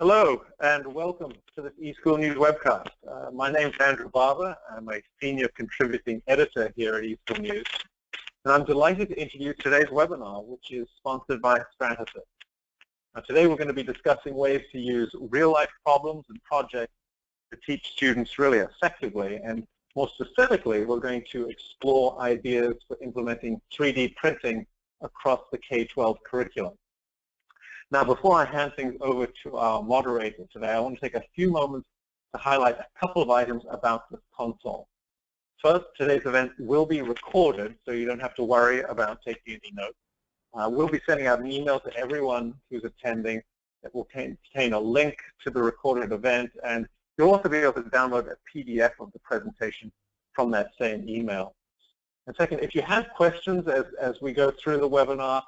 Hello and welcome to this eSchool News webcast. My name is Andrew Barber. I'm a senior contributing editor here at eSchool News, and I'm delighted to introduce today's webinar, which is sponsored by Stratasys. Today we're going to be discussing ways to use real-life problems and projects to teach students really effectively, and more specifically, we're going to explore ideas for implementing 3D printing across the K-12 curriculum. Now, before I hand things over to our moderator today, I want to take a few moments to highlight a couple of items about this console. First, today's event will be recorded, so you don't have to worry about taking any notes. We'll be sending out an email to everyone who's attending that will contain a link to the recorded event, and you'll also be able to download a PDF of the presentation from that same email. And second, if you have questions as we go through the webinar,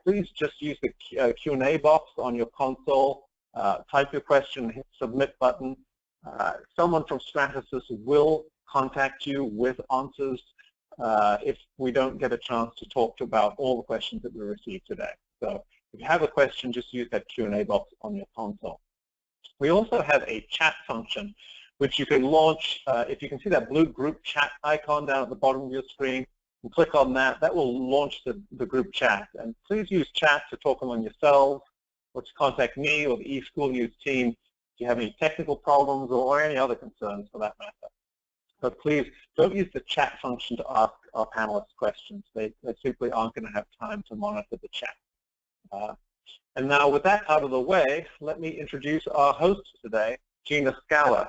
please just use the Q&A box on your console, type your question, hit the submit button. Someone from Stratasys will contact you with answers if we don't get a chance to talk about all the questions that we received today. So if you have a question, just use that Q&A box on your console. We also have a chat function, which you can launch. If you can see that blue group chat icon down at the bottom of your screen, and click on that, that will launch the group chat. And please use chat to talk among yourselves, or to contact me or the eSchool News team if you have any technical problems or any other concerns for that matter. But please don't use the chat function to ask our panelists questions. They simply aren't going to have time to monitor the chat. And now with that out of the way, let me introduce our host today, Gina Scala.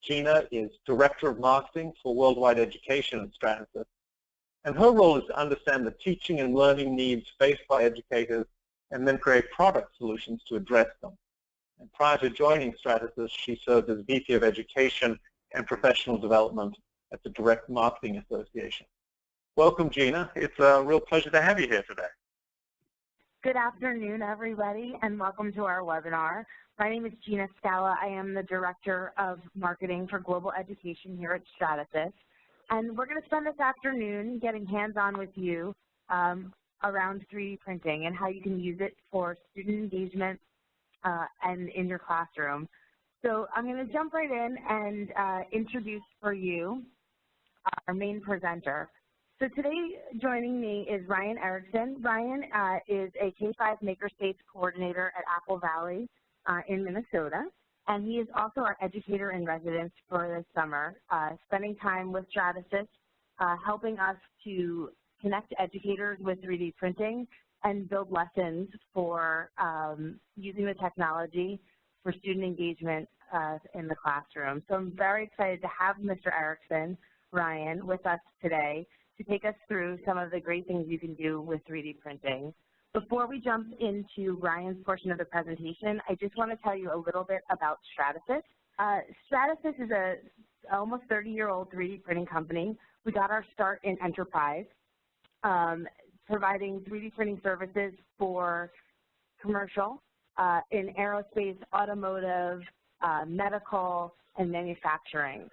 Gina is Director of Marketing for Worldwide Education at Stratasys. And her role is to understand the teaching and learning needs faced by educators and then create product solutions to address them. And prior to joining Stratasys, she served as VP of Education and Professional Development at the Direct Marketing Association. Welcome, Gina. It's a real pleasure to have you here today. Good afternoon, everybody, and welcome to our webinar. My name is Gina Scala. I am the Director of Marketing for Global Education here at Stratasys. And we're going to spend this afternoon getting hands-on with you around 3D printing and how you can use it for student engagement and in your classroom. So I'm going to jump right in and introduce for you our main presenter. So today joining me is Ryan Erickson. Ryan is a K-5 Makerspace Coordinator at Apple Valley in Minnesota. And he is also our educator in residence for this summer, spending time with Stratasys, helping us to connect educators with 3D printing and build lessons for using the technology for student engagement in the classroom. So I'm very excited to have Mr. Erickson, Ryan, with us today to take us through some of the great things you can do with 3D printing. Before we jump into Ryan's portion of the presentation, I just want to tell you a little bit about Stratasys. Stratasys is a almost 30-year-old 3D printing company. We got our start in enterprise, providing 3D printing services for commercial, in aerospace, automotive, medical, and manufacturing.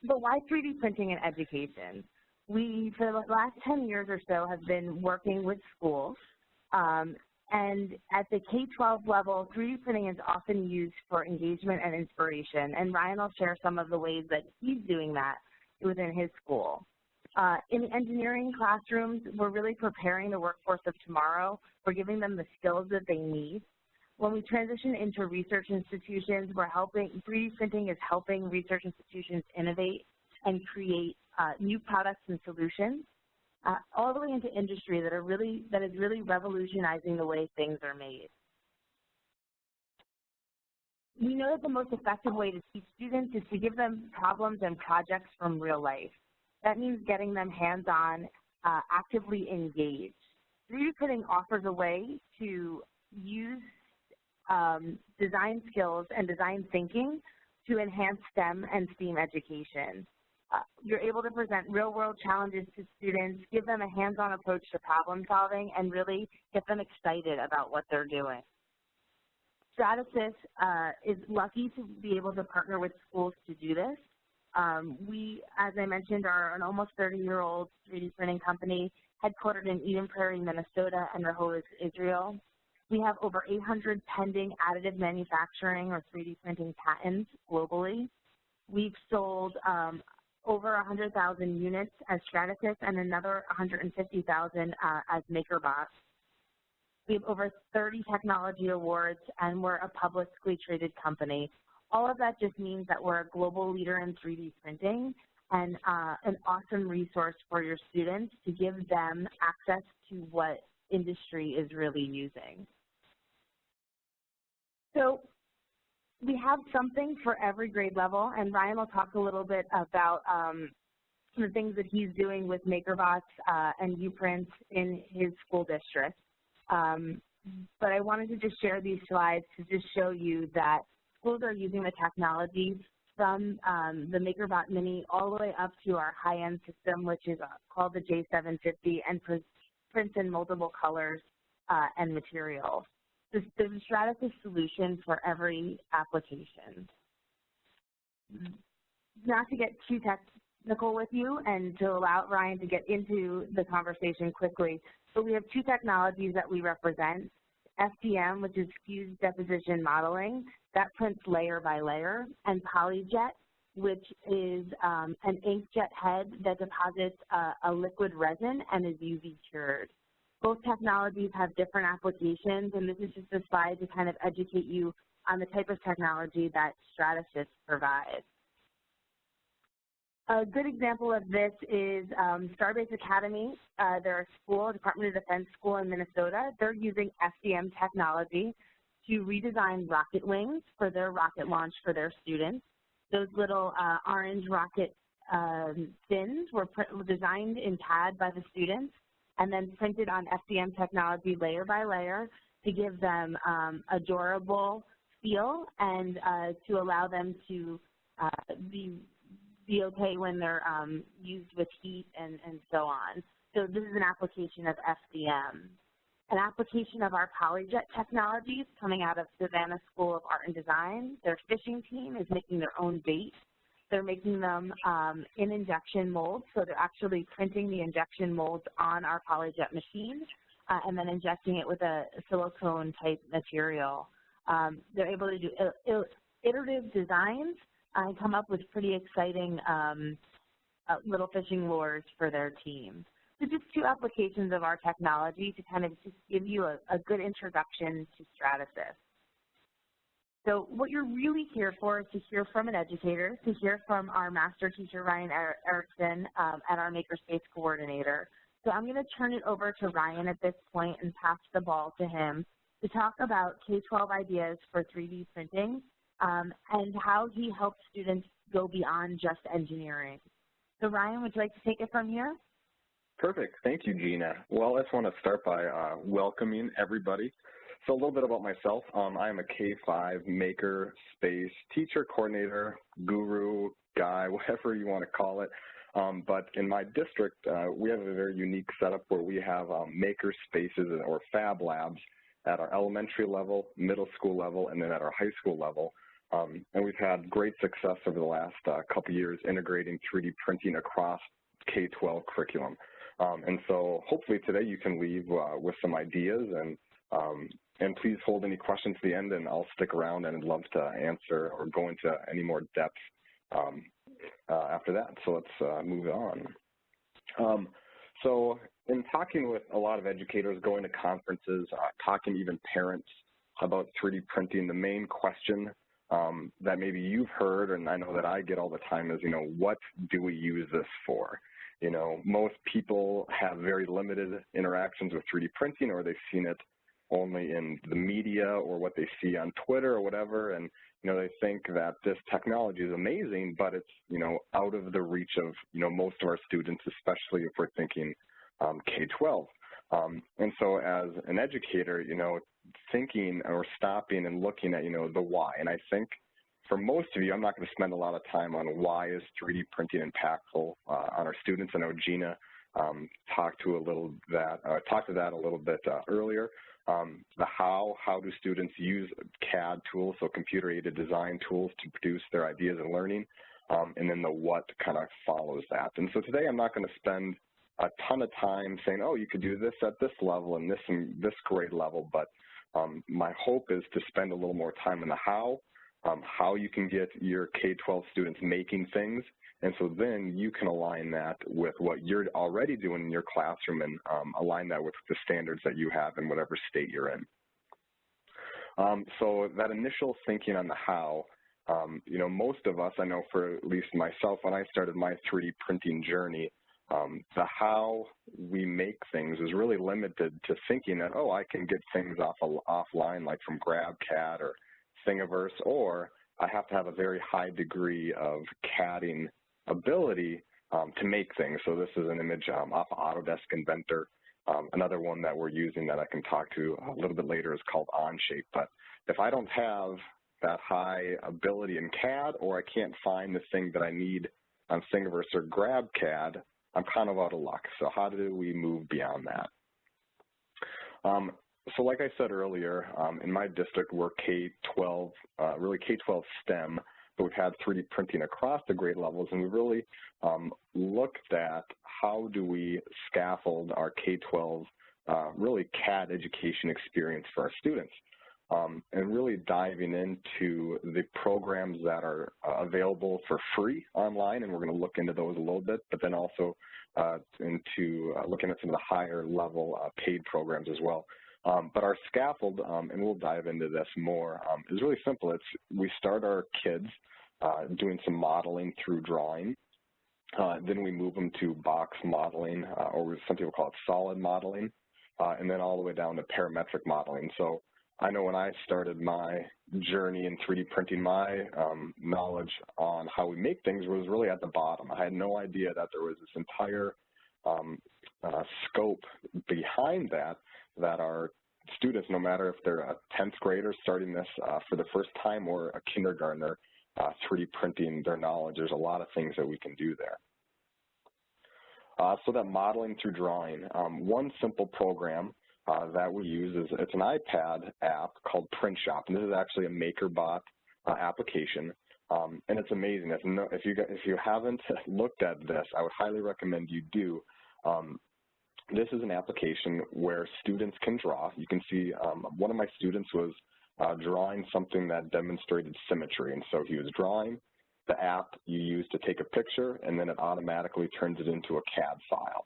But why 3D printing in education? We, for the last 10 years or so, have been working with schools. And at the K-12 level, 3D printing is often used for engagement and inspiration, and Ryan will share some of the ways that he's doing that within his school. In the engineering classrooms, we're really preparing the workforce of tomorrow. We're giving them the skills that they need. When we transition into research institutions, 3D printing is helping research institutions innovate and create new products and solutions. All the way into industry that is really revolutionizing the way things are made. We know that the most effective way to teach students is to give them problems and projects from real life. That means getting them hands-on, actively engaged. 3D printing offers a way to use design skills and design thinking to enhance STEM and STEAM education. You're able to present real-world challenges to students, give them a hands-on approach to problem solving, and really get them excited about what they're doing. Stratasys is lucky to be able to partner with schools to do this. We, as I mentioned, are an almost 30-year-old 3D printing company headquartered in Eden Prairie, Minnesota, and Rehoboth, Israel. We have over 800 pending additive manufacturing or 3D printing patents globally. We've sold over 100,000 units as Stratasys and another 150,000 as MakerBot. We have over 30 technology awards, and we're a publicly traded company. All of that just means that we're a global leader in 3D printing and an awesome resource for your students to give them access to what industry is really using. So we have something for every grade level, and Ryan will talk a little bit about the things that he's doing with MakerBots and Uprints in his school district. But I wanted to just share these slides to just show you that schools are using the technology from the MakerBot Mini all the way up to our high-end system, which is called the J750, and prints in multiple colors and materials. There's a Stratasys solution for every application. Not to get too technical with you and to allow Ryan to get into the conversation quickly, but we have two technologies that we represent. FDM, which is fused deposition modeling, that prints layer by layer, and PolyJet, which is an inkjet head that deposits a liquid resin and is UV cured. Both technologies have different applications, and this is just a slide to kind of educate you on the type of technology that Stratasys provides. A good example of this is Starbase Academy. They're a school, Department of Defense school in Minnesota. They're using FDM technology to redesign rocket wings for their rocket launch for their students. Those little orange rocket fins were designed in CAD by the students and then printed on FDM technology layer by layer to give them a durable feel and to allow them to be okay when they're used with heat and so on. So this is an application of FDM. An application of our PolyJet technologies coming out of Savannah School of Art and Design. Their fishing team is making their own bait. They're making them in injection molds, so they're actually printing the injection molds on our PolyJet machine and then injecting it with a silicone type material. They're able to do iterative designs and come up with pretty exciting little fishing lures for their team. So just two applications of our technology to kind of just give you a good introduction to Stratasys. So what you're really here for is to hear from an educator, to hear from our master teacher, Ryan Erickson, and our Makerspace coordinator. So I'm going to turn it over to Ryan at this point and pass the ball to him to talk about K-12 ideas for 3D printing and how he helps students go beyond just engineering. So Ryan, would you like to take it from here? Perfect. Thank you, Gina. Well, I just want to start by welcoming everybody. So a little bit about myself. I am a K-5 maker space teacher, coordinator, guru, guy, whatever you want to call it. But in my district, we have a very unique setup where we have maker spaces or fab labs at our elementary level, middle school level, and then at our high school level. And we've had great success over the last couple years integrating 3D printing across K-12 curriculum. And so hopefully today you can leave with some ideas, and please hold any questions to the end, and I'll stick around and I'd love to answer or go into any more depth after that. So let's move on. So in talking with a lot of educators, going to conferences, talking even parents about 3D printing, the main question that maybe you've heard, and I know that I get all the time, is, what do we use this for? Most people have very limited interactions with 3D printing, or they've seen it only in the media or what they see on Twitter or whatever, and they think that this technology is amazing, but it's out of the reach of most of our students, especially if we're thinking K-12. And so as an educator, thinking or stopping and looking at the why, and I think for most of you, I'm not going to spend a lot of time on why is 3D printing impactful on our students. I know Gina talked to that a little bit earlier. The how do students use CAD tools, so computer-aided design tools, to produce their ideas and learning, and then the what kind of follows that. And so today I'm not going to spend a ton of time saying, oh, you could do this at this level and this grade level, but My hope is to spend a little more time on the how you can get your K-12 students making things, and so then you can align that with what you're already doing in your classroom and align that with the standards that you have in whatever state you're in. So that initial thinking on the how, you know, most of us, I know for at least myself, when I started my 3D printing journey, the how we make things is really limited to thinking that, oh, I can get things offline, like from GrabCAD or Thingiverse, or I have to have a very high degree of CADing ability to make things. So this is an image off of Autodesk Inventor. Another one that we're using that I can talk to a little bit later is called Onshape. But if I don't have that high ability in CAD, or I can't find the thing that I need on Thingiverse or GrabCAD, I'm kind of out of luck. So how do we move beyond that? So like I said earlier, in my district, we're K-12, really K-12 STEM, but we've had 3D printing across the grade levels, and we really looked at how do we scaffold our K-12 really CAD education experience for our students, and really diving into the programs that are available for free online, and we're going to look into those a little bit, but then also into looking at some of the higher level paid programs as well. But our scaffold, and we'll dive into this more, is really simple. We start our kids doing some modeling through drawing. Then we move them to box modeling, or some people call it solid modeling, and then all the way down to parametric modeling. So I know when I started my journey in 3D printing, my knowledge on how we make things was really at the bottom. I had no idea that there was this entire scope behind that our students, no matter if they're a 10th grader starting this for the first time or a kindergartner, 3D printing their knowledge, there's a lot of things that we can do there. So that modeling through drawing, one simple program that we use is, it's an iPad app called Print Shop, and this is actually a MakerBot application, and it's amazing. If you haven't looked at this, I would highly recommend you do. This is an application where students can draw. You can see one of my students was drawing something that demonstrated symmetry, and so he was drawing. The app you use to take a picture, and then it automatically turns it into a CAD file.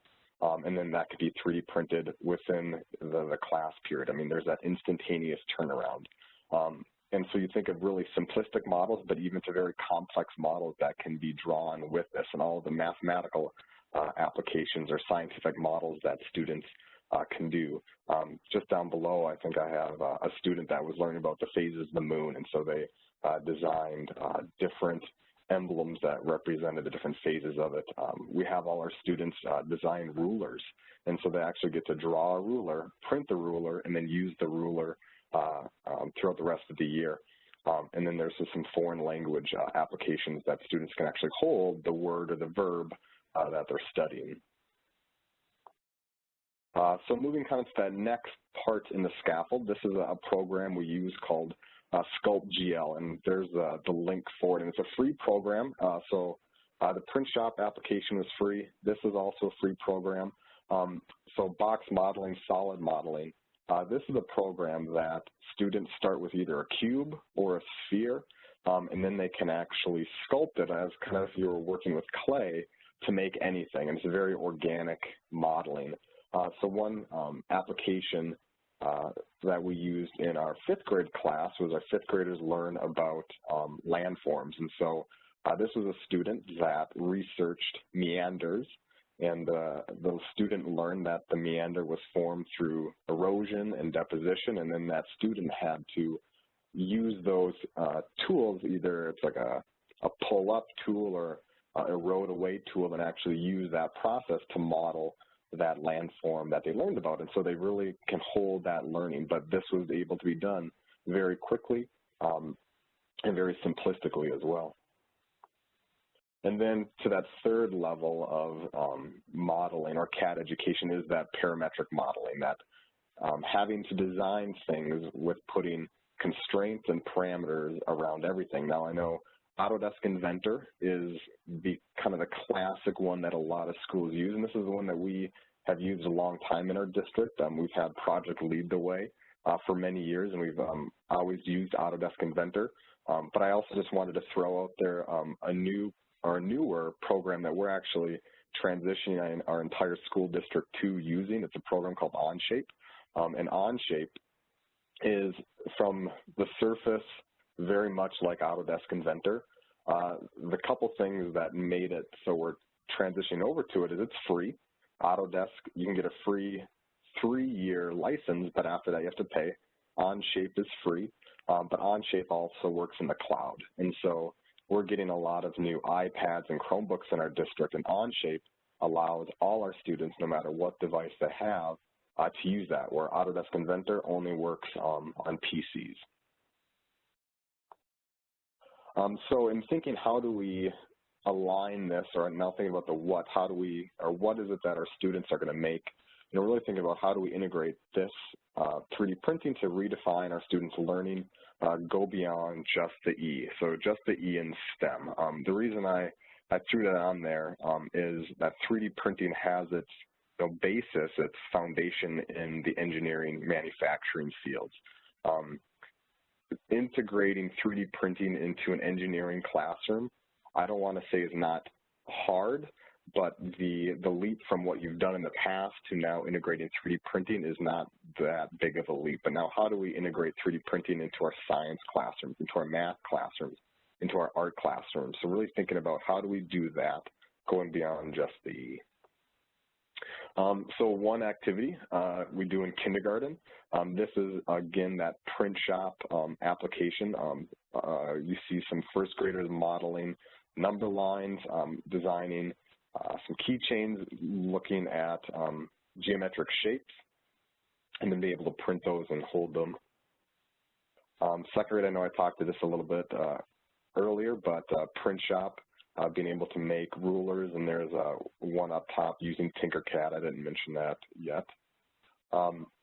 And then that could be 3D printed within the class period. I mean, there's that instantaneous turnaround. And so you think of really simplistic models, but even to very complex models that can be drawn with this, and all of the mathematical applications or scientific models that students can do. Just down below, I think I have a student that was learning about the phases of the moon, and so they designed different emblems that represented the different phases of it. We have all our students design rulers, and so they actually get to draw a ruler, print the ruler, and then use the ruler throughout the rest of the year. And then there's some foreign language applications that students can actually hold the word or the verb that they're studying. So moving kind of to that next part in the scaffold, this is a program we use called Sculpt GL, and there's the link for it, and it's a free program. So the Print Shop application is free. This is also a free program. So box modeling, solid modeling. This is a program that students start with either a cube or a sphere, and then they can actually sculpt it as kind of if you were working with clay to make anything, and it's a very organic modeling. So one application that we used in our 5th grade class was our 5th graders learn about landforms. And so this was a student that researched meanders, and the student learned that the meander was formed through erosion and deposition, and then that student had to use those tools, either it's like a pull-up tool or erode away tool, and actually use that process to model that landform that they learned about. And so they really can hold that learning, but this was able to be done very quickly and very simplistically as well. And then to that third level of modeling or CAD education is that parametric modeling, that having to design things with putting constraints and parameters around everything. Now I know Autodesk Inventor is kind of the classic one that a lot of schools use, and this is the one that we have used a long time in our district. We've had Project Lead the Way, for many years, and we've always used Autodesk Inventor. But I also just wanted to throw out there a newer program that we're actually transitioning our entire school district to using. It's a program called Onshape. And Onshape is, from the surface, very much like Autodesk Inventor. The couple things that made it so we're transitioning over to it is it's free. Autodesk, you can get a free 3-year license, but after that you have to pay. Onshape is free, but Onshape also works in the cloud. And so we're getting a lot of new iPads and Chromebooks in our district, and Onshape allows all our students, no matter what device they have, to use that, where Autodesk Inventor only works on PCs. So in thinking, how do we align this, or now thinking about the what, how do we, or what is it that our students are going to make? You know, really thinking about how do we integrate this 3D printing to redefine our students' learning, go beyond just the E. So just the E in STEM. The reason I threw that on there is that 3D printing has its basis, its foundation in the engineering manufacturing fields. Integrating 3D printing into an engineering classroom, I don't want to say is not hard, but the leap from what you've done in the past to now integrating 3D printing is not that big of a leap. But now how do we integrate 3D printing into our science classrooms, into our math classrooms, into our art classrooms? So really thinking about how do we do that, going beyond just the E. So one activity we do in kindergarten, this is, again, that print shop application. You see some first graders modeling number lines, designing some keychains, looking at geometric shapes, and then be able to print those and hold them. Second grade, I know I talked to this a little bit earlier, but print shop, being able to make rulers, and there's one up top using Tinkercad. I didn't mention that yet.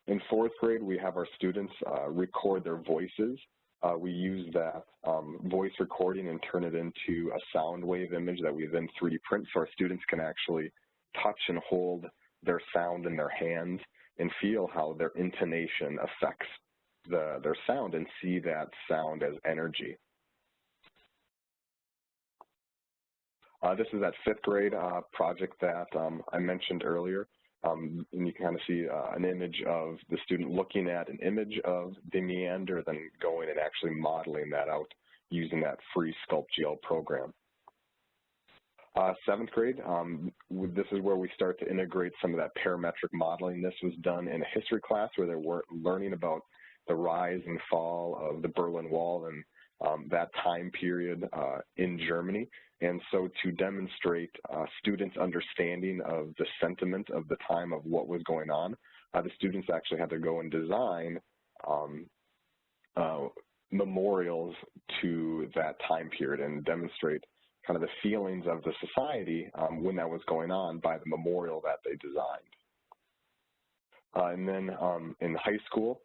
In fourth grade, we have our students record their voices. We use that voice recording and turn it into a sound wave image that we then 3D print, so our students can actually touch and hold their sound in their hands and feel how their intonation affects their sound and see that sound as energy. This is that fifth grade project that I mentioned earlier. And you can kind of see an image of the student looking at an image of the meander, then going and actually modeling that out using that free SculptGL program. Seventh grade, this is where we start to integrate some of that parametric modeling. This was done in a history class where they were learning about the rise and fall of the Berlin Wall and that time period in Germany. And so to demonstrate students' understanding of the sentiment of the time of what was going on, the students actually had to go and design memorials to that time period and demonstrate kind of the feelings of the society when that was going on by the memorial that they designed. And then in high school,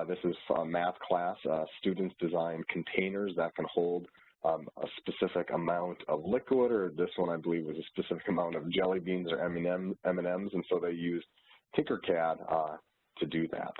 this is a math class. Students design containers that can hold a specific amount of liquid, or this one I believe was a specific amount of jelly beans or M&Ms, and so they used Tinkercad to do that.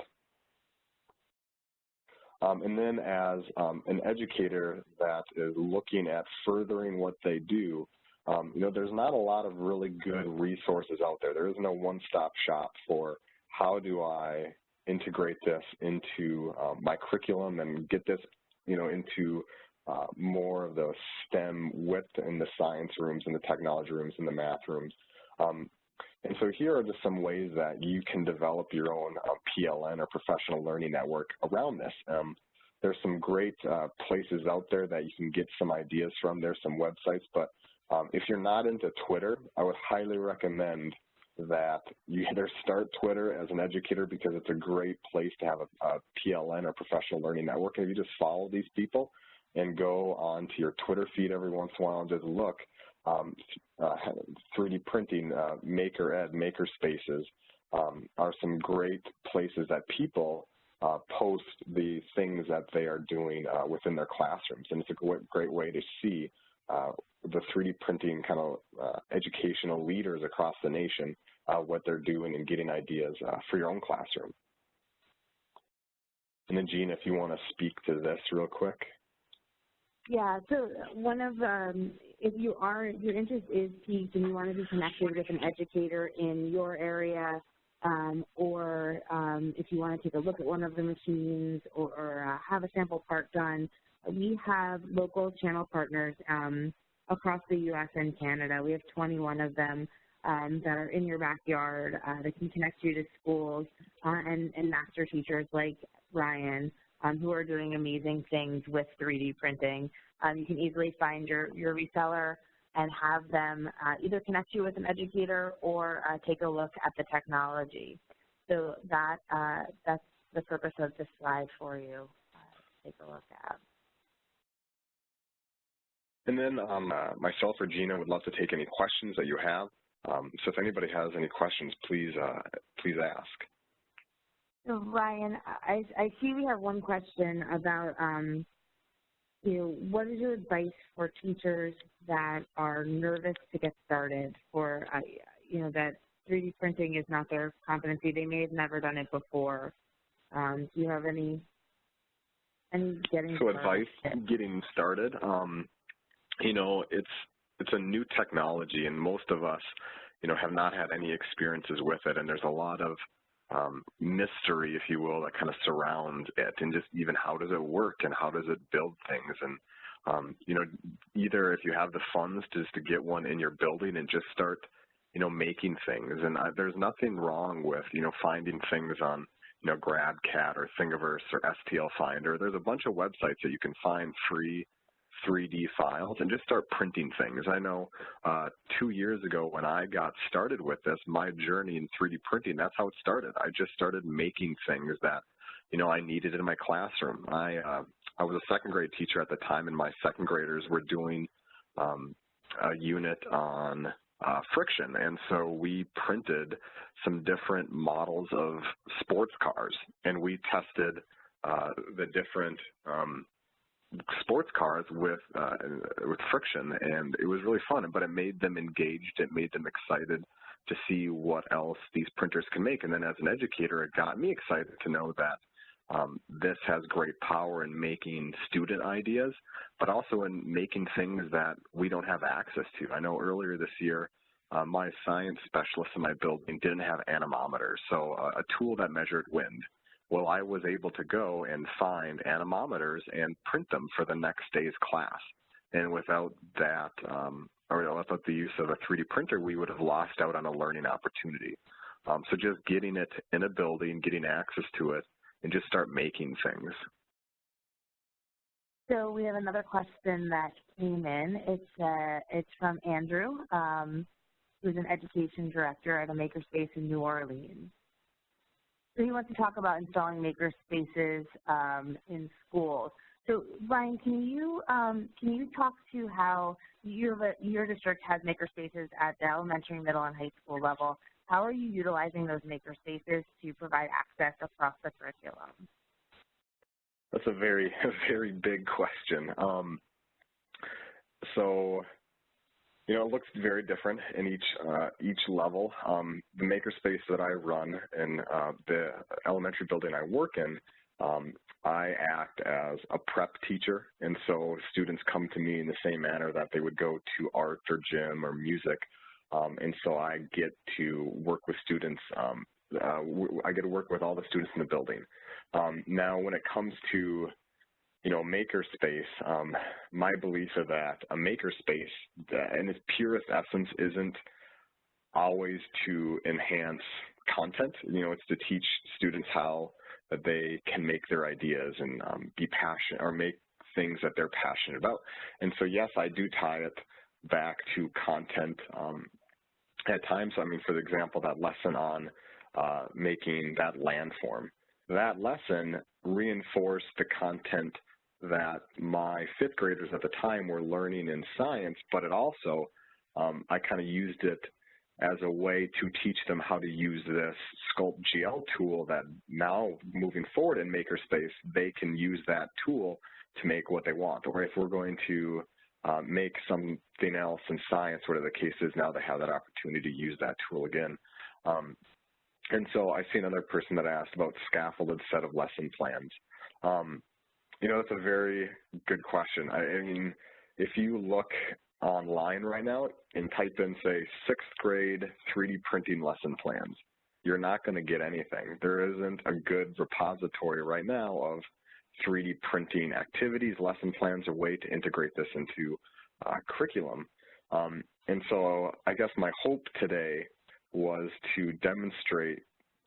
And then as an educator that is looking at furthering what they do, you know, there's not a lot of really good resources out there. There is no one-stop shop for how do I integrate this into my curriculum and get this, you know, into more of the STEM width in the science rooms and the technology rooms and the math rooms. And so here are just some ways that you can develop your own PLN or professional learning network around this. There's some great places out there that you can get some ideas from. There's some websites, but if you're not into Twitter, I would highly recommend that you either start Twitter as an educator, because it's a great place to have a PLN or professional learning network. And if you just follow these people and go onto your Twitter feed every once in a while and just look, 3D printing, Maker Ed, Maker Spaces are some great places that people post the things that they are doing within their classrooms. And it's a great way to see the 3D printing kind of educational leaders across the nation, what they're doing and getting ideas for your own classroom. And then Gina, if you want to speak to this real quick. Yeah, so one of, if your interest is piqued and you want to be connected with an educator in your area, or if you want to take a look at one of the machines or have a sample part done, we have local channel partners across the U.S. and Canada. We have 21 of them that are in your backyard that can connect you to schools and master teachers like Ryan, who are doing amazing things with 3D printing. You can easily find your reseller and have them either connect you with an educator or take a look at the technology. So that's the purpose of this slide for you to take a look at. And then myself or Gina would love to take any questions that you have. So if anybody has any questions, please ask. So Ryan, I see we have one question about, what is your advice for teachers that are nervous to get started, for, that 3D printing is not their competency? They may have never done it before. Do you have any getting So started? Advice getting started, it's a new technology, and most of us, have not had any experiences with it, and there's a lot of mystery, if you will, that kind of surrounds it, and just even how does it work and how does it build things. And either if you have the funds just to get one in your building and just start making things. And there's nothing wrong with finding things on GradCAD or Thingiverse or STL Finder. There's a bunch of websites that you can find free 3D files and just start printing things. I know 2 years ago when I got started with this, my journey in 3D printing, that's how it started. I just started making things that, I needed in my classroom. I was a second grade teacher at the time, and my second graders were doing a unit on friction, and so we printed some different models of sports cars, and we tested the different sports cars with friction, and it was really fun, but it made them engaged, it made them excited to see what else these printers can make. And then as an educator, it got me excited to know that this has great power in making student ideas, but also in making things that we don't have access to. I know earlier this year, my science specialist in my building didn't have anemometers, so a tool that measured wind. Well, I was able to go and find anemometers and print them for the next day's class. And without that, or without the use of a 3D printer, we would have lost out on a learning opportunity. So just getting it in a building, getting access to it, and just start making things. So we have another question that came in. It's from Andrew, who's an education director at a makerspace in New Orleans. So he wants to talk about installing maker spaces in schools. So Ryan, can you talk to how your district has maker spaces at the elementary, middle, and high school level? How are you utilizing those maker spaces to provide access across the curriculum? That's a very big question. It looks very different in each level. The makerspace that I run in the elementary building I work in, I act as a prep teacher, and so students come to me in the same manner that they would go to art or gym or music, and so I get to work with students. I get to work with all the students in the building. Now, when it comes to makerspace, my belief is that a makerspace, in its purest essence, isn't always to enhance content. It's to teach students how that they can make their ideas and be passionate or make things that they're passionate about. And so, yes, I do tie it back to content at times. I mean, for example, that lesson on making that landform. That lesson reinforced the content that my fifth graders at the time were learning in science, but it also, I kind of used it as a way to teach them how to use this Sculpt GL tool that now moving forward in Makerspace, they can use that tool to make what they want. Or if we're going to make something else in science, whatever the case is, now they have that opportunity to use that tool again. And so I see another person that asked about scaffolded set of lesson plans. You know, that's a very good question. I mean, if you look online right now and type in, say, 6th grade 3D printing lesson plans, you're not going to get anything. There isn't a good repository right now of 3D printing activities, lesson plans, or way to integrate this into curriculum. And so I guess my hope today was to demonstrate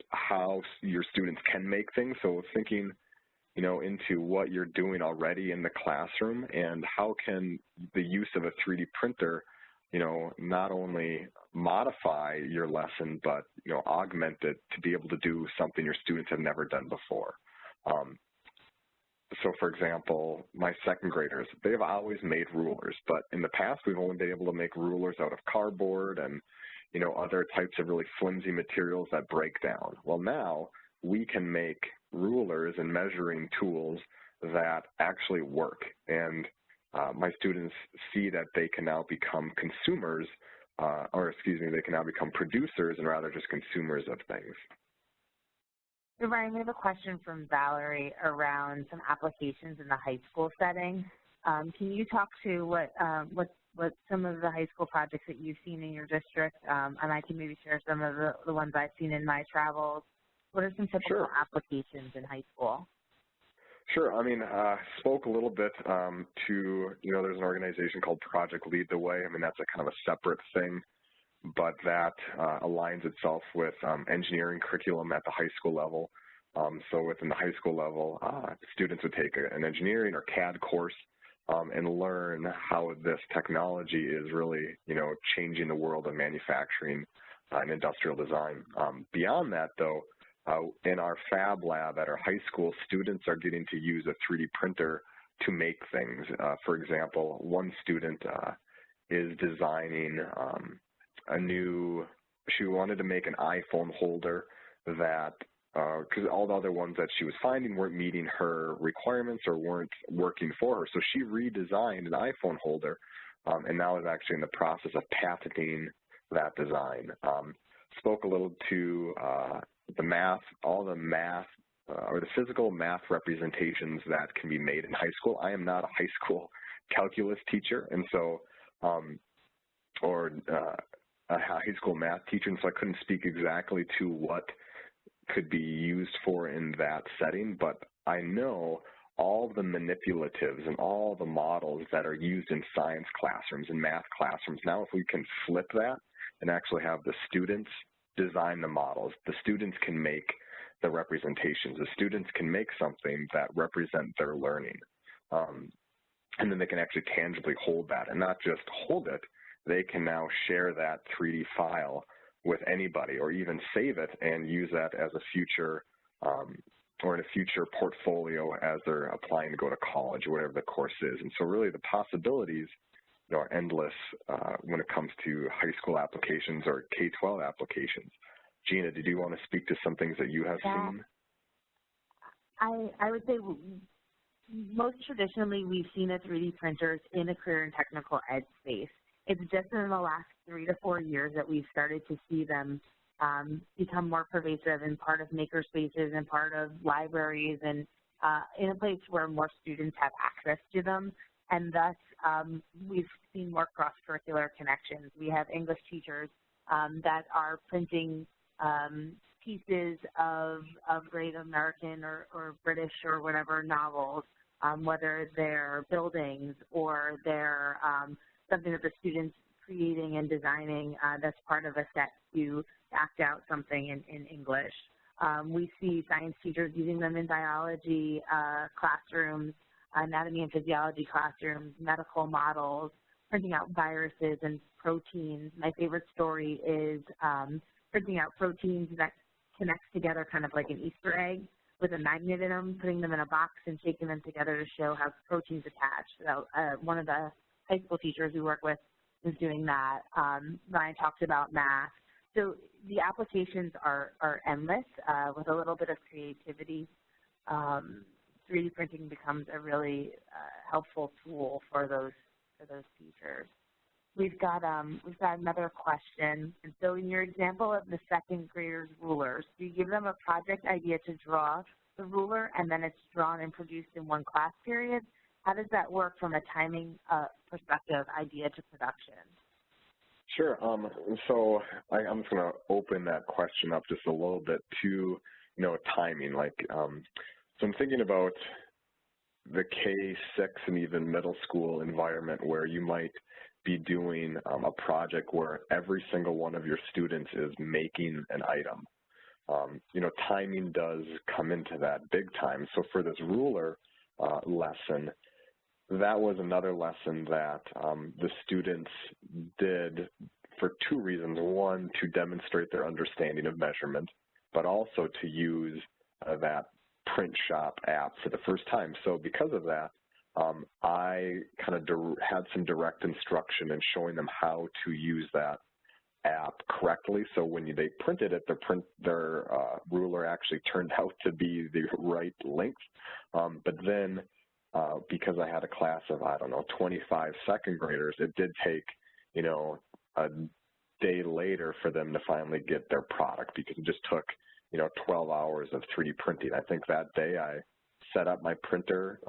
how your students can make things. So thinking, you know, into what you're doing already in the classroom and how can the use of a 3D printer, you know, not only modify your lesson, but, you know, augment it to be able to do something your students have never done before. So, for example, my 2nd graders, they've always made rulers, but in the past, we've only been able to make rulers out of cardboard and, you know, other types of really flimsy materials that break down. Well, now we can make rulers and measuring tools that actually work. And my students see that they can now become consumers, they can now become producers and rather just consumers of things. So Ryan, we have a question from Valerie around some applications in the high school setting. Can you talk to what some of the high school projects that you've seen in your district, and I can maybe share some of the ones I've seen in my travels. What are some typical applications in high school? Sure. I mean, spoke a little bit to, you know, there's an organization called Project Lead the Way. I mean, that's a kind of a separate thing, but that aligns itself with engineering curriculum at the high school level. So within the high school level, students would take an engineering or CAD course and learn how this technology is really, you know, changing the world of manufacturing and industrial design. Beyond that, though, in our fab lab at our high school, students are getting to use a 3D printer to make things. For example, one student is designing she wanted to make an iPhone holder that, because all the other ones that she was finding weren't meeting her requirements or weren't working for her. So she redesigned an iPhone holder and now is actually in the process of patenting that design. Spoke a little to the math, all the math or the physical math representations that can be made in high school. I am not a high school calculus teacher, and so, or a high school math teacher, and so I couldn't speak exactly to what could be used for in that setting, but I know all the manipulatives and all the models that are used in science classrooms and math classrooms. Now, if we can flip that and actually have the students design the models, the students can make the representations, the students can make something that represent their learning. And then they can actually tangibly hold that, and not just hold it, they can now share that 3D file with anybody or even save it and use that as a future or in a future portfolio as they're applying to go to college or whatever the course is. And so really the possibilities, you know, are endless when it comes to high school applications or K-12 applications. Gina, did you want to speak to some things that you have seen? I would say most traditionally we've seen the 3D printers in a career and technical ed space. It's just in the last 3 to 4 years that we've started to see them become more pervasive and part of maker spaces and part of libraries and in a place where more students have access to them. And thus, we've seen more cross-curricular connections. We have English teachers that are printing pieces of great American or British or whatever novels, whether they're buildings or they're something that the students creating and designing that's part of a set to act out something in English. We see science teachers using them in biology classrooms, anatomy and physiology classrooms, medical models, printing out viruses and proteins. My favorite story is printing out proteins that connects together kind of like an Easter egg with a magnet in them, putting them in a box and shaking them together to show how proteins attach. So one of the high school teachers we work with is doing that. Ryan talked about math. So the applications are endless. With a little bit of creativity, 3D printing becomes a really helpful tool for those teachers. we've got another question. And so in your example of the second graders' rulers, do you give them a project idea to draw the ruler and then it's drawn and produced in one class period? How does that work from a timing perspective, idea to production? Sure. So I'm just going to open that question up just a little bit to, timing. So I'm thinking about the K-6 and even middle school environment where you might be doing a project where every single one of your students is making an item. Timing does come into that big time. So for this ruler lesson, that was another lesson that the students did for two reasons. One, to demonstrate their understanding of measurement, but also to use that print shop app for the first time. So because of that, I kind of had some direct instruction in showing them how to use that app correctly. So when they printed it, their ruler actually turned out to be the right length. But then because I had a class of, 25 second graders, it did take, a day later for them to finally get their product because it just took, 12 hours of 3D printing. I think that day I set up my printer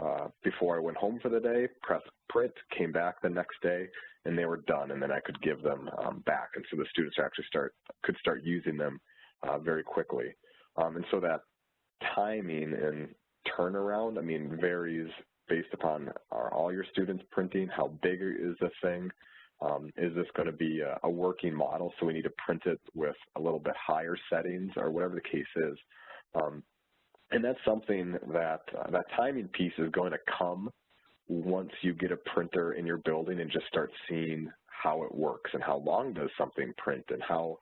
before I went home for the day, pressed print, came back the next day, and they were done, and then I could give them back. And so the students actually could start using them very quickly. And so that timing and turnaround, varies based upon are all your students printing, how big is the thing, is this going to be a working model, so we need to print it with a little bit higher settings or whatever the case is. And that's something that that timing piece is going to come once you get a printer in your building and just start seeing how it works and how long does something print and how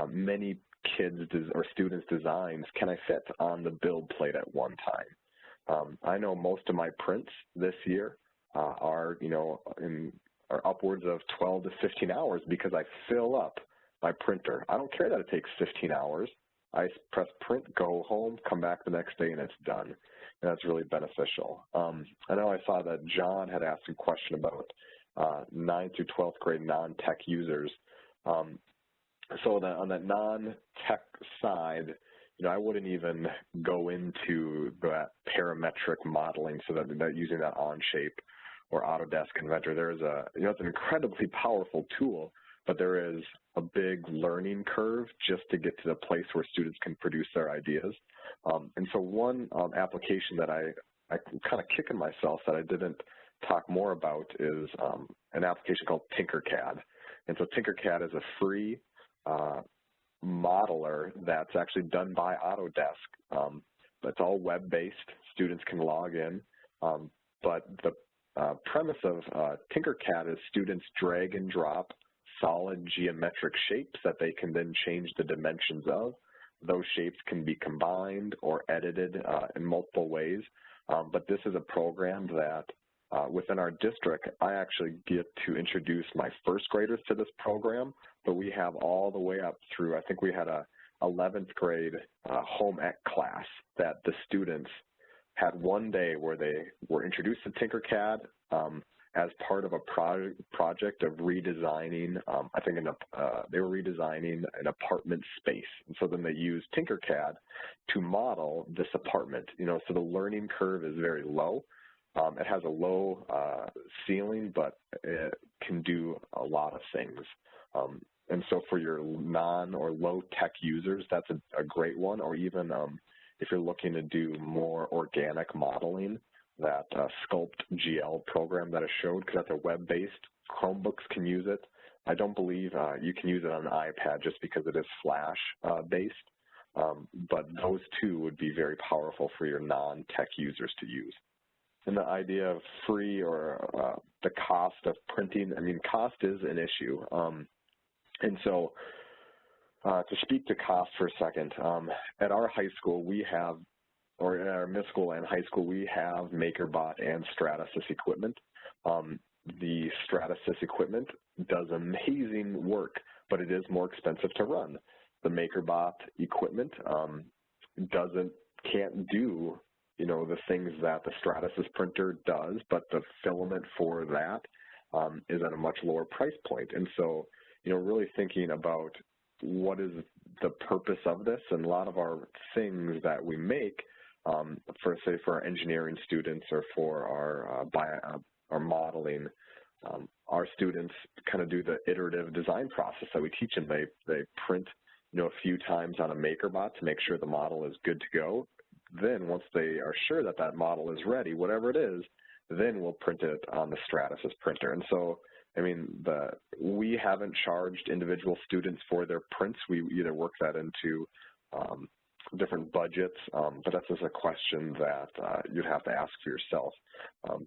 many kids or students' designs can I fit on the build plate at one time. I know most of my prints this year are, are upwards of 12 to 15 hours because I fill up my printer. I don't care that it takes 15 hours. I press print, go home, come back the next day, and it's done. And that's really beneficial. I know I saw that John had asked a question about 9th through 12th grade non-tech users. So on that non-tech side, I wouldn't even go into that parametric modeling so that using that Onshape or Autodesk Inventor. There is it's an incredibly powerful tool, but there is a big learning curve just to get to the place where students can produce their ideas. And so one application that I'm kind of kicking myself that I didn't talk more about is an application called Tinkercad. And so Tinkercad is a free modeler that's actually done by Autodesk. It's all web-based. Students can log in. But the premise of Tinkercad is students drag and drop solid geometric shapes that they can then change the dimensions of. Those shapes can be combined or edited in multiple ways. But this is a program that within our district, I actually get to introduce my first graders to this program, but we have all the way up through, I think we had a 11th grade home ec class that the students had one day where they were introduced to Tinkercad as part of a project of redesigning, I think they were redesigning an apartment space. And so then they used Tinkercad to model this apartment, so the learning curve is very low. It has a low ceiling, but it can do a lot of things. And so for your non or low tech users, that's a great one, or even if you're looking to do more organic modeling, that Sculpt GL program that I showed, because that's a web-based, Chromebooks can use it. I don't believe you can use it on an iPad just because it is Flash-based, but those two would be very powerful for your non-tech users to use. And the idea of free or the cost of printing, cost is an issue. And so to speak to cost for a second, at our high school we have, or in our middle school and high school, we have MakerBot and Stratasys equipment. The Stratasys equipment does amazing work, but it is more expensive to run. The MakerBot equipment can't do the things that the Stratasys printer does, but the filament for that is at a much lower price point. And so, really thinking about what is the purpose of this, and a lot of our things that we make, for our engineering students or for our modeling, our students kind of do the iterative design process that we teach them. They print, a few times on a MakerBot to make sure the model is good to go. Then once they are sure that that model is ready, whatever it is, then we'll print it on the Stratasys printer. And so, we haven't charged individual students for their prints. We either work that into different budgets, but that's just a question that you'd have to ask for yourself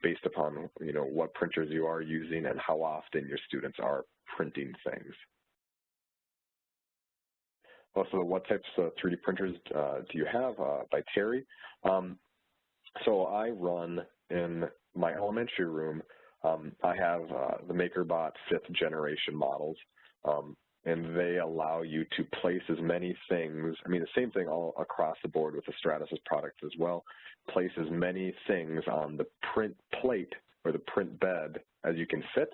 based upon, what printers you are using and how often your students are printing things. Also, what types of 3D printers do you have? By Terry. So I run in my elementary room. I have the MakerBot 5th generation models, and they allow you to place as many things. The same thing all across the board with the Stratasys product as well. Place as many things on the print plate or the print bed as you can fit,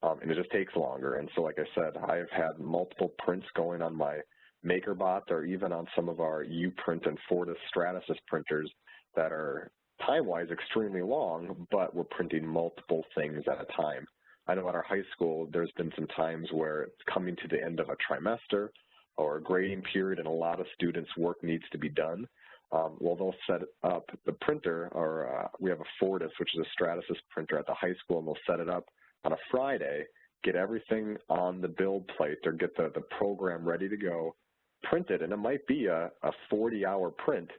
and it just takes longer. And so, like I said, I've had multiple prints going on my MakerBot or even on some of our Uprint and Fortis Stratasys printers that are time-wise extremely long, but we're printing multiple things at a time. I know at our high school, there's been some times where it's coming to the end of a trimester or a grading period and a lot of students' work needs to be done. Well, they'll set up the printer, or we have a Fortis, which is a Stratasys printer at the high school, and they'll set it up on a Friday, get everything on the build plate or get the program ready to go, print it, and it might be a 40-hour print,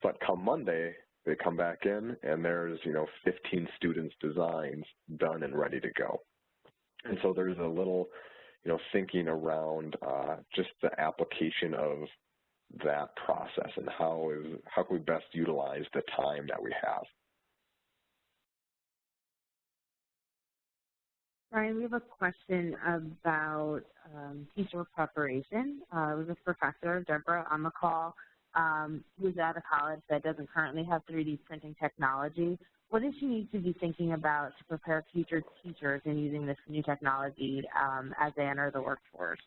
but come Monday, they come back in and there's, 15 students' designs done and ready to go. And so there's a little, thinking around just the application of that process and how can we best utilize the time that we have. Brian, we have a question about teacher preparation. We have a professor, Deborah, on the call, who's out of college that doesn't currently have 3D printing technology. What does she need to be thinking about to prepare future teachers in using this new technology as they enter the workforce?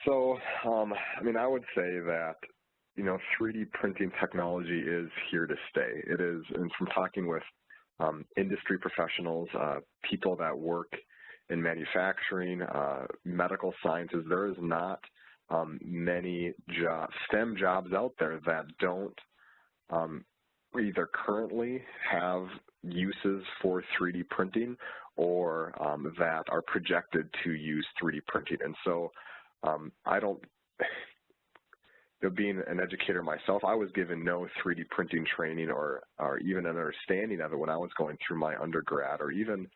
So, I would say that, 3D printing technology is here to stay. It is, and from talking with industry professionals, people that work in manufacturing, medical sciences, there is not many STEM jobs out there that don't either currently have uses for 3D printing or that are projected to use 3D printing. And so I don't, being an educator myself, I was given no 3D printing training or even an understanding of it when I was going through my undergrad or even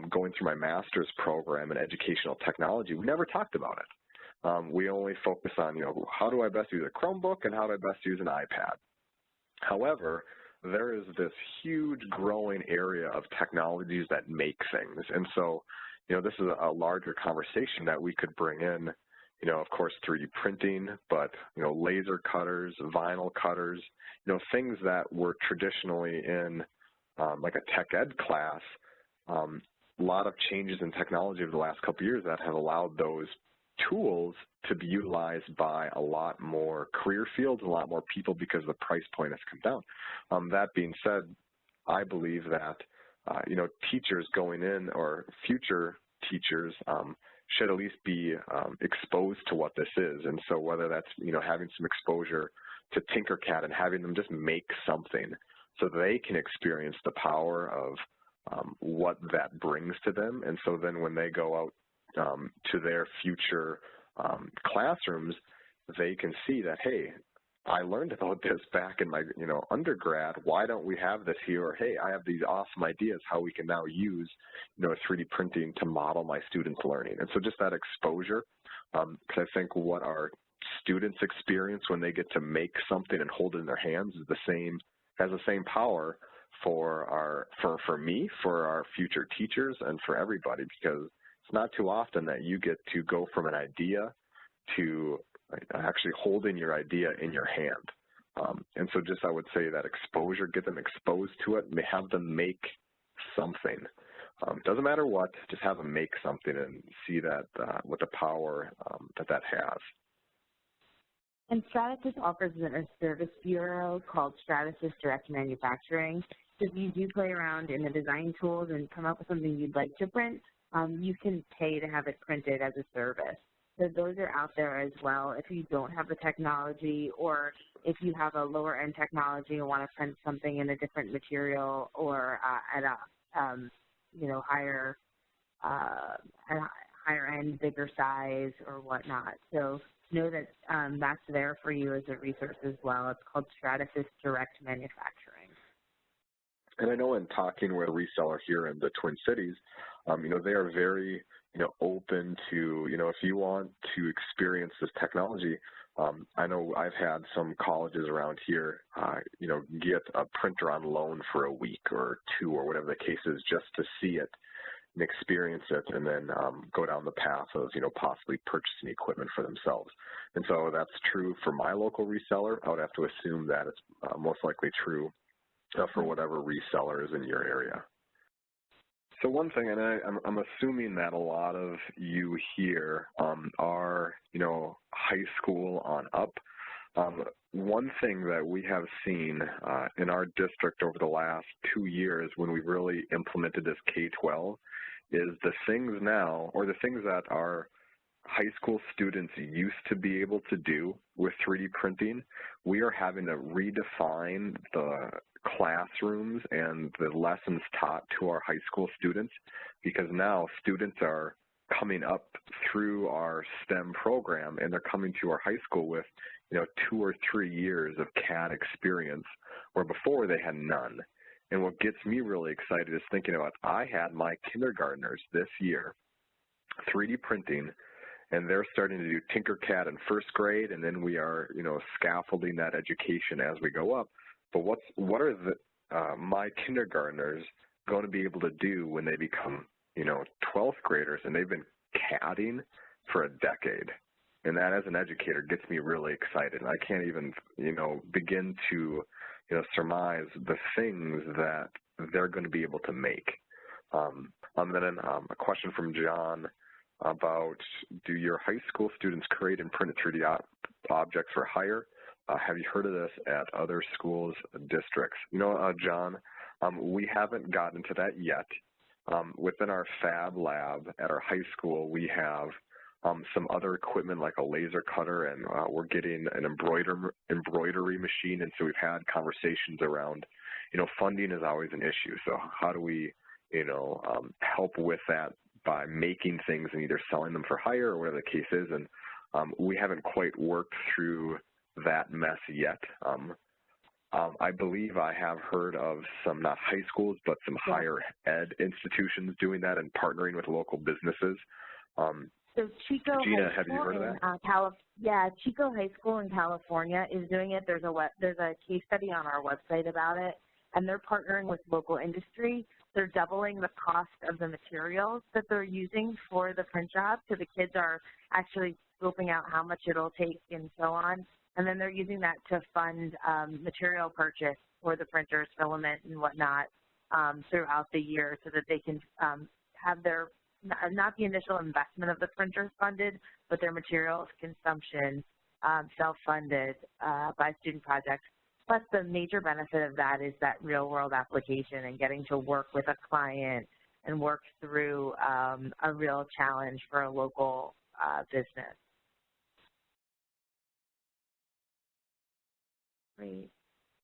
going through my master's program in educational technology. We never talked about it. We only focus on, how do I best use a Chromebook and how do I best use an iPad? However, there is this huge growing area of technologies that make things. And so, this is a larger conversation that we could bring in, of course, 3D printing, but, laser cutters, vinyl cutters, things that were traditionally in like a tech ed class. A lot of changes in technology over the last couple of years that have allowed those tools to be utilized by a lot more career fields, a lot more people because the price point has come down. That being said, I believe that, teachers going in or future teachers should at least be exposed to what this is. And so whether that's, having some exposure to Tinkercad and having them just make something so they can experience the power of what that brings to them. And so then when they go out to their future classrooms, they can see that, hey, I learned about this back in my, undergrad. Why don't we have this here? Or, hey, I have these awesome ideas how we can now use, 3D printing to model my students' learning. And so just that exposure, because I think what our students experience when they get to make something and hold it in their hands is has the same power for me, for our future teachers, and for everybody, because it's not too often that you get to go from an idea to actually holding your idea in your hand. And so just I would say that exposure, get them exposed to it, have them make something. Doesn't matter what, just have them make something and see that what the power that has. And Stratasys offers a service bureau called Stratasys Direct Manufacturing. So if you do play around in the design tools and come up with something you'd like to print, you can pay to have it printed as a service. So those are out there as well if you don't have the technology, or if you have a lower end technology and want to print something in a different material or at a higher end, bigger size or whatnot. So know that that's there for you as a resource as well. It's called Stratasys Direct Manufacturing. And I know in talking with a reseller here in the Twin Cities, they are very, open to, if you want to experience this technology, I know I've had some colleges around here, get a printer on loan for a week or two or whatever the case is just to see it and experience it, and then go down the path of, possibly purchasing equipment for themselves. And so that's true for my local reseller. I would have to assume that it's most likely true for whatever reseller is in your area. So one thing, and I'm assuming that a lot of you here are, high school on up. One thing that we have seen in our district over the last 2 years when we really implemented this K-12 is the things now, or the things that our high school students used to be able to do with 3D printing, we are having to redefine the classrooms and the lessons taught to our high school students, because now students are coming up through our STEM program and they're coming to our high school with 2 or 3 years of CAD experience, where before they had none. And what gets me really excited is thinking about, I had my kindergartners this year 3D printing, and they're starting to do Tinkercad in first grade, and then we are, scaffolding that education as we go up. But what are my kindergartners going to be able to do when they become, 12th graders, and they've been CADing for a decade? And that, as an educator, gets me really excited. I can't even, begin to, surmise the things that they're going to be able to make. And then a question from John about, do your high school students create and print 3D objects for hire? Have you heard of this at other schools, districts? John, we haven't gotten to that yet. Within our fab lab at our high school, we have some other equipment like a laser cutter, and we're getting an embroidery machine, and so we've had conversations around, funding is always an issue. So how do we, help with that by making things and either selling them for hire or whatever the case is, and we haven't quite worked through that mess yet. I believe I have heard of some, not high schools, but some higher ed institutions doing that and partnering with local businesses. So Chico Gina, have you heard of that? Chico High School in California is doing it. There's a case study on our website about it, and they're partnering with local industry. They're doubling the cost of the materials that they're using for the print job, so the kids are actually scoping out how much it'll take and so on. And then they're using that to fund material purchase for the printers, filament, and whatnot throughout the year, so that they can have their, not the initial investment of the printers funded, but their materials consumption self-funded by student projects. Plus, the major benefit of that is that real-world application and getting to work with a client and work through a real challenge for a local business. Great.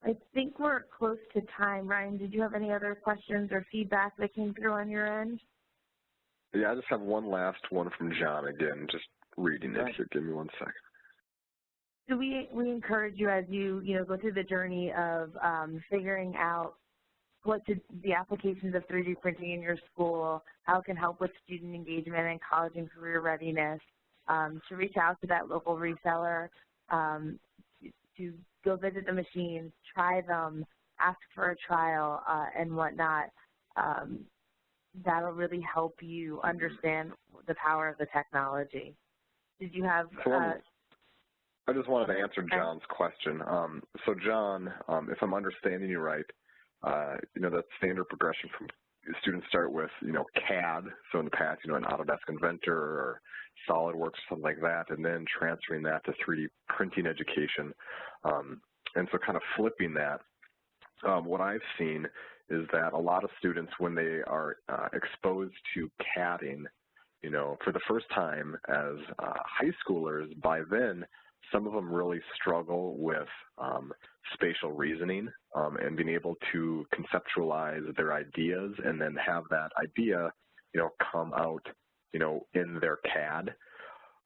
I think we're close to time. Ryan, did you have any other questions or feedback that came through on your end? Yeah, I just have one last one from John again, just reading it here. Give me 1 second. So we encourage you, as you go through the journey of figuring out what the applications of 3D printing in your school, how it can help with student engagement and college and career readiness, to reach out to that local reseller, to go visit the machines, try them, ask for a trial, and whatnot. That'll really help you understand the power of the technology. Did you have... I just wanted to answer John's question. So John, if I'm understanding you right, that standard progression from students start with, CAD, so in the past, an Autodesk Inventor or SolidWorks, something like that, and then transferring that to 3D printing education. And so kind of flipping that, what I've seen is that a lot of students, when they are exposed to CADing, for the first time as high schoolers, by then, some of them really struggle with spatial reasoning and being able to conceptualize their ideas and then have that idea, come out, in their CAD.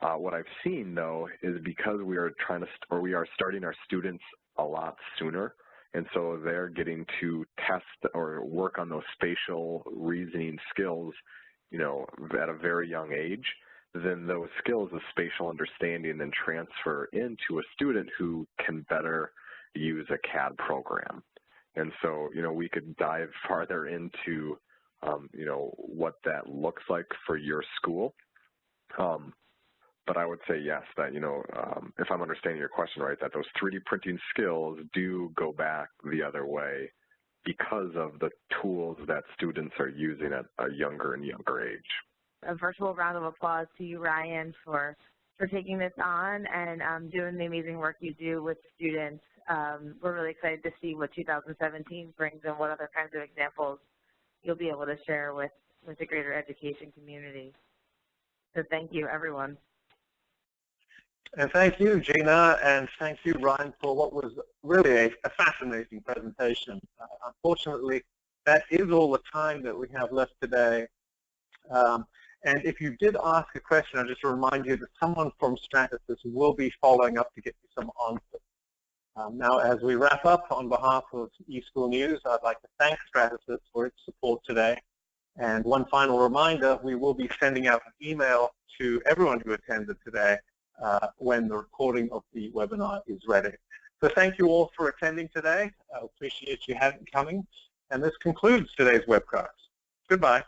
What I've seen, though, is because we are starting our students a lot sooner, and so they're getting to test or work on those spatial reasoning skills, at a very young age, then those skills of spatial understanding then transfer into a student who can better use a CAD program. And so, we could dive farther into, what that looks like for your school. But I would say yes, that, if I'm understanding your question right, that those 3D printing skills do go back the other way because of the tools that students are using at a younger and younger age. A virtual round of applause to you, Ryan, for taking this on and doing the amazing work you do with students. We're really excited to see what 2017 brings and what other kinds of examples you'll be able to share with the greater education community. So thank you, everyone. And thank you, Gina, and thank you, Ryan, for what was really a fascinating presentation. Unfortunately, that is all the time that we have left today. And if you did ask a question, I'll just remind you that someone from Stratasys will be following up to get you some answers. Now, as we wrap up, on behalf of eSchool News, I'd like to thank Stratasys for its support today. And one final reminder, we will be sending out an email to everyone who attended today when the recording of the webinar is ready. So thank you all for attending today. I appreciate you coming. And this concludes today's webcast. Goodbye.